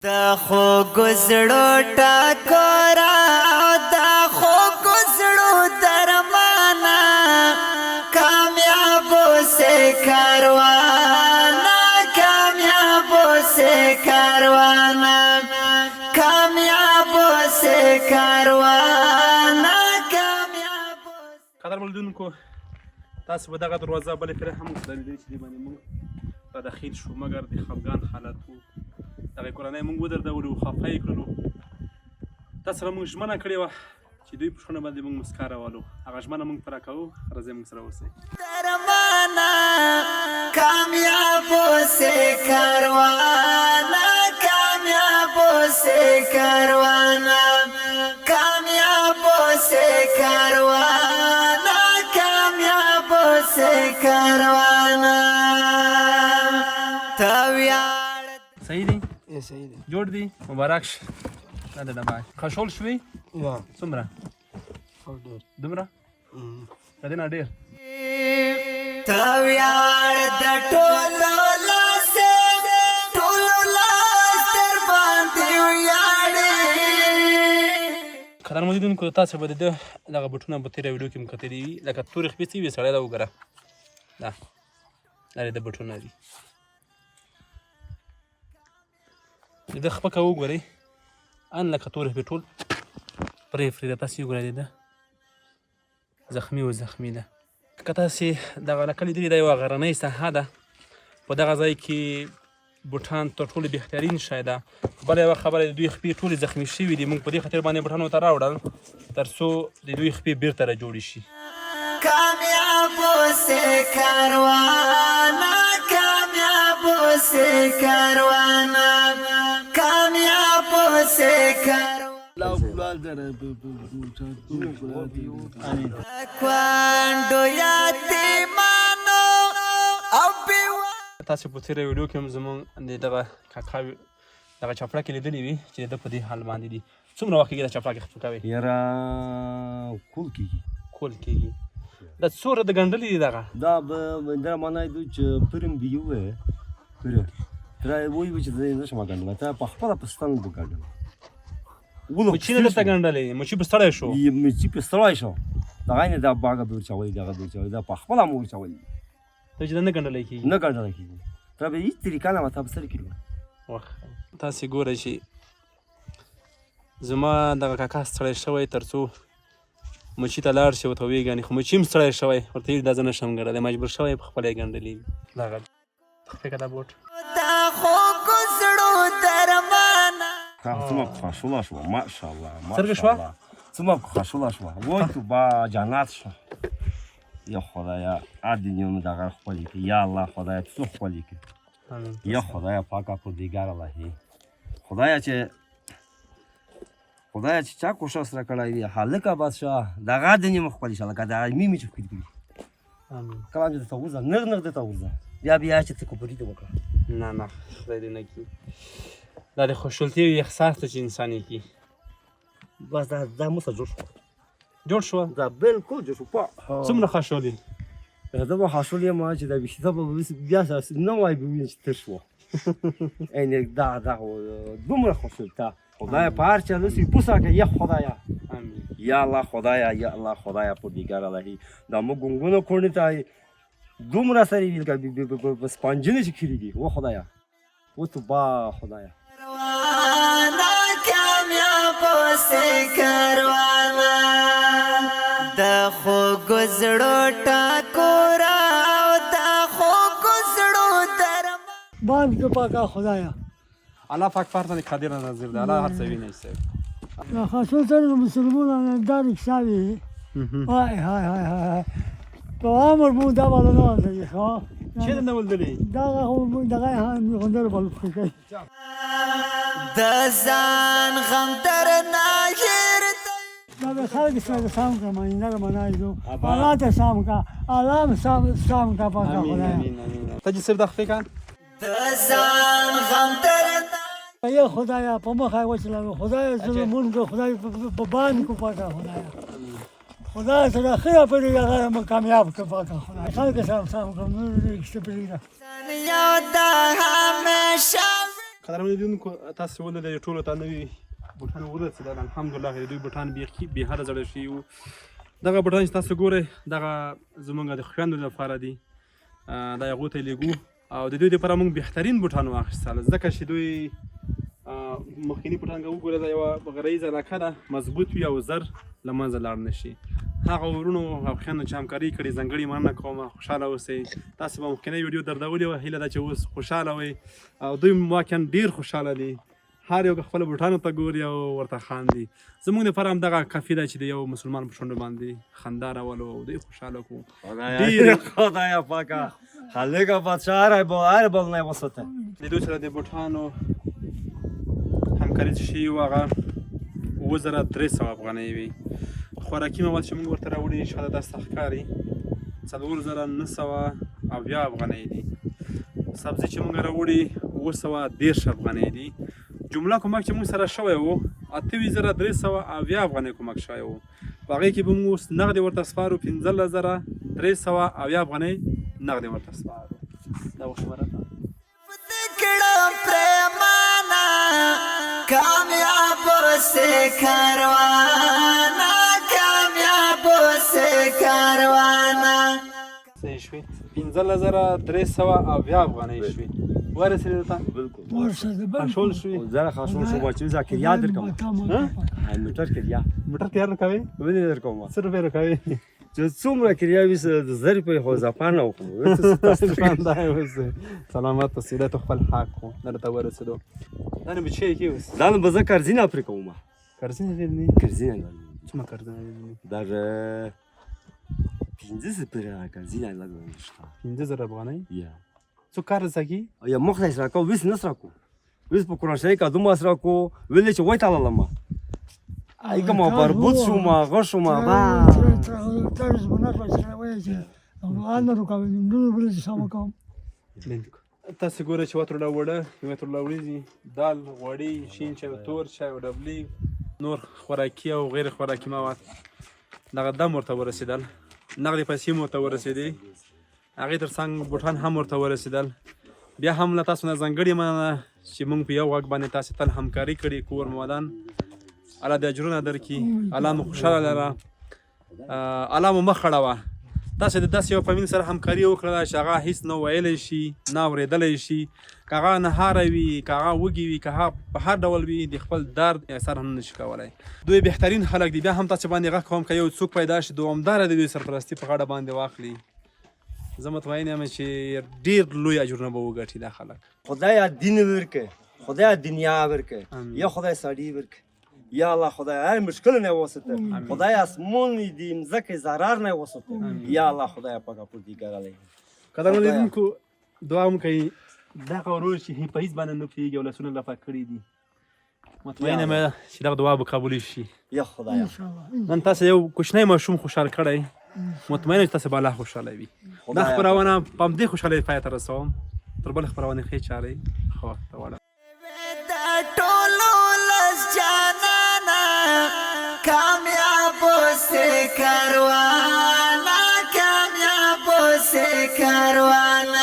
دا خو گزړو ټاکورا دا خو گزړو درمانا کامیابو سے کاروانا کامیابو سے کاروانا کامیابو سے کاروانا کامیابو قدر ملدونکو تاسو به دغه دروازه بلې پرې هم درېدلی چې دې باندې موږ را دخیل شو مګر د خفګان حالت و دغه کورنۍ موږ ودرولو خفه یې کړلو تاسو سره موږ ژمنه کړې وه چې دوی په شونه باندې موږ مسکا راولو هغه ژمنه موږ پوره کوو راځئ موږ سره اوسئ درمانا کامیابو سے کاروانا کامیابو سے کاروانا کامیابو سے کاروانا کامیابو سے کاروانا صحیح دی صحیح دی جوړ دی مبارک شه دا د ډبه خشول شوي یا څومره ډېر دومره د دې نه ډېر تا ویاړ د ټولو لاسه ټولو لاس در باندې ویاړې قدر مجدونکو تاسو به د دغه بټونه په تېره ویډیو کې مو کتلي وي لکه تورې خپې څه وي سړی دا وګوره دا د بټونه دي د خپه که وګورئ ان لکه تورې خپې ټول پرې فرېده تاسې وګورئ د زخمي و زخمي ده که تاسې دغه لکه لیدلي دا یوه غرنۍ ساحه ده په دغه ځای کې بوټان تر ټولو بهترین شی ده بله یوه خبره د دوی خپې ټولې زخمي شوي دي موږ په دې خاطر باندې بوټان ورته راوړل تر څو د دوی خپې بېرته راجوړې شي کامیابو سے کاروانا کامیابو سے کاروانا کامیابو سے کواندو یتیمانو او بیوا تاسې په تېره ویډیو کې هم زموږ د دغه کاکا دغه چپړکې لیدلې وي چې د په دې حال باندې دي څومره وخت کېږي دا چپړکې خپل کوې یاره کول کېږي کول کېږي دا څومره د ګنډلې دي دغه دا به دا معنی دی چې پرم بیوه پره ترا وایي چې دا نشم ګنډل ته په خپل پستان وګنډل مچی نه درته ګنډلې مچی په ستړی شو مچی په ستړی شو دا غاینه دا باغ به ورچوي دغه ورچوي دا په خپل مو ورچوي ته چې دا نه ګنډلی کېږي نه ګنډل کېږي ترا به هیڅ طریقه نه ماته په سر کېږي تاسې ګورئ چې زما دغه کاکا ستړی شوی تر څو مچي ته لاړ شي ورته ویې خو مچي هم ستړی شوی ورته ویل دا زه نشم ګنډلی مجبور شوی په خپله یې ګنډلي دغه تخفې که دا بوټ دا خو گزړو درمانا څومره خوشحاله شوه ماشاءالله څرګه شوه څومره خوشحاله شوه وای تو با جنت شو یا خدایا ادینیم دغه خپلې کړي یا الله خدایا څو خپلې کړي یا خدایا پاکه پر دیگر الهی خدایا چې چا کوشش سره کړی وي هلکه بادشاه دغه دینیم خپلې شه لکه دغه میمې چې ښکلي کړي کلام چې درته وځه نغ درته وځه بیا چې ته کوپري ته وکړه نه خدای دې نه کړي دا د خوشحالتي یو احساس ته چې انسان یې کړي بس دا موسه جوړ شوه دا بالکل جوړ شو څومره خوشحال یې زه به خوشحال یم چې دا ویښته به بیا نه وایي به وینې چې تېر شوه دا دومره خوشحالته خدایا په هر چا داسې پوسه کړه یا خدایا یا الله خدایا په دیگر الهی دا موږ ګونګونه کړنې ته دومره سره ویل که سپانجنې چې کړېږي و خدایا و تو با خدایا کامیابو سے کاروانا دا خو گزړو ټاکورا دا خو گزړو درمانا باندې کو پاکه خدایا الله پاک فرمان قادر نظر ده الله هر څه ویني صاحب خاصه مسلمانانو دا رښتیا وای په عمر مو دا بالا نه دی ښه چیرې نه ولدلې دغه هم غندر بل کوي د ځان غم در نه هېر دا به خلک سره سم کا مینه منایو الله ته سم کا الله سم کا پاکه خدایا ته چې صرف د خپې کا د ځان غم در یا خدایا په مخه وچلو خدایا زموږ مونږ خدای په باندې کو پاکه خدایا خدا سره خیر په دې هغه کامیاب کړه پاکه خدای خلک سره سم کوم نو دې استپریدا یاد همیشه قدرمنو لیدونکو تاسو ولید ټولو ته نوي بوټان ورسېدل الحمدلله د دوی بوټان بیخي بېحده زړه شوي وو. دغه بوټان چې تاسو ګورئ دغه زموږ د خویندو لپاره دي، دا یې هغو ته یې لېږو او د دوی دپاره موږ بهترین بوټان واخیستل ځکه چې دوی مخکیني بوټان که وګورئ دا یوه غرهیزه علاقه ده، مضبوط وي او زر له منځه لاړ نه شي. هغه ورونو او خویندو چې همکاري کړې ځانګړې مننه کوم، خوشحاله اوسئ. تاسو به مخکینۍ ویډیو دردولې وه، هیله ده چې اوس خوشحاله وئ او دوی واقعا ډېر خوشحاله دي، هر یو خپلو بوټانو ته ګوري او ورته خاندي. زموږ دپاره همدغه کافي ده چې د یو مسلمان په شونډو باندې خندا راولو او دوی خوشحاله کړو. خدایا پاکه خالقه پادشاه هر بل نه وساته. د دوی سره د بوټانو همکاري چې شوي وو هغه 7300 افغانۍ وي. خوراکي مواد چې موږ ورته راوړي شاید داسې ته ښکاري 4980 افغانۍ دي. سبزي چې موږ راوړي 810 افغانۍ دي. جمله کومک چې موږ سره شوی و 8300 افغانۍ کومک شوی و، په هغې کې به موږ اوس نغدې ورته سپارو 15300 افغانۍ نغدې ورته سپارو. دا وشماره کړم پرېمانه کامیاب اوسې کاروانه، کامیاب اوسې کاروانه. صحیح شوې 15300 افغانۍ شوې. ورسېدې ته بالکل خاشول شوې. زره خاشول شو بچو ذاکر یاد درکم موټر کریا موټر کې یاد راکوې ولې درکم څه روپۍ راکوې چې څومره کریا وي د زر په خو ځپانه وکړو. دا اوس سلامت اوسې، دا ته خپل حق و درته ورسېدو. دا نه بچی کې اوس دا نو به زه کرزینه پرې کوم. کرزینه لیدنې کرزینه څومره کرزینه لیدنې در 500 پرې کرزینه لګوم 15000 افغانۍ یا څو کار زګي یا مخته سره ویس نه سره کو ویس په قرآن شریف کا دومره سره کو ویل چې وای تعالی لما ای کوم بربود شو ما غشو ما با ترز بنات سره وای چې انا رکاوي نو بل څه سم کوم. تاسو ګورئ چې وتر وړه وتر وړيزي دال غوړي شین چای تور چای او ډبلی نور خوراکي او غیر خوراکي مواد دغه دم ورته ورسېدل. نغدې پیسې مو ورته ورسېدې، هغې تر څنګ بوټان هم ورته ورسېدل. بیا هم له تاسو نه ځانګړې مننه چې موږ په یو غږ باندې تاسې تل همکاري کړې. کور مودان الله دې اجرونه درکړي، الله مو خوشحاله لره، الله مو مخ خړوه. تاسې د داسې یو فامیل سره همکاري وکړله چې هغه هېڅ نه ویلی شي نه اورېدلی شي، که هغه نهاره وي که هغه وږي وي که هغه په هر ډول وي د خپل درد احسار هم نه شي کولی. دوی بهترین خلک دي. بیا هم تاسې باندې غږ کوم که یو څوک پیدا شي دوامداره د دوی سرپرستي په غاړه باندې واخلي، زه مطمئن یم چې ډېر لوی اجرونه به وګټي دا خلک. خدایا دین ورکه، خدایا دنیا ورکه، یا خدای سړی ورکه، یا الله خدای هر مشکل نه وسته، خدای اسمون دې مزکه zarar نه وسته، یا الله خدای پاکه پر دې ګرالې. قدرمنو لیدونکو دعا هم کوي دغه ورور چې په هېڅ باندې نه پوهېږي او لاسونه لپه کړي دي، مطمئن یم چې دغه دعا به قبول شي. یا خدایا نن تاسو یو کوچنی ماشوم خوشحال کړی، مطمئن چې تاسو به الله خوشحاله وي. دا خپرونه په همدې خوشحالۍ پای ته رسوم. تر بلې خپرونې ښې چارې ښه وخت ته واړه. ټولو لس جانانه کامیاب اوسې کاروانه، کامیاب اوسې کاروانه.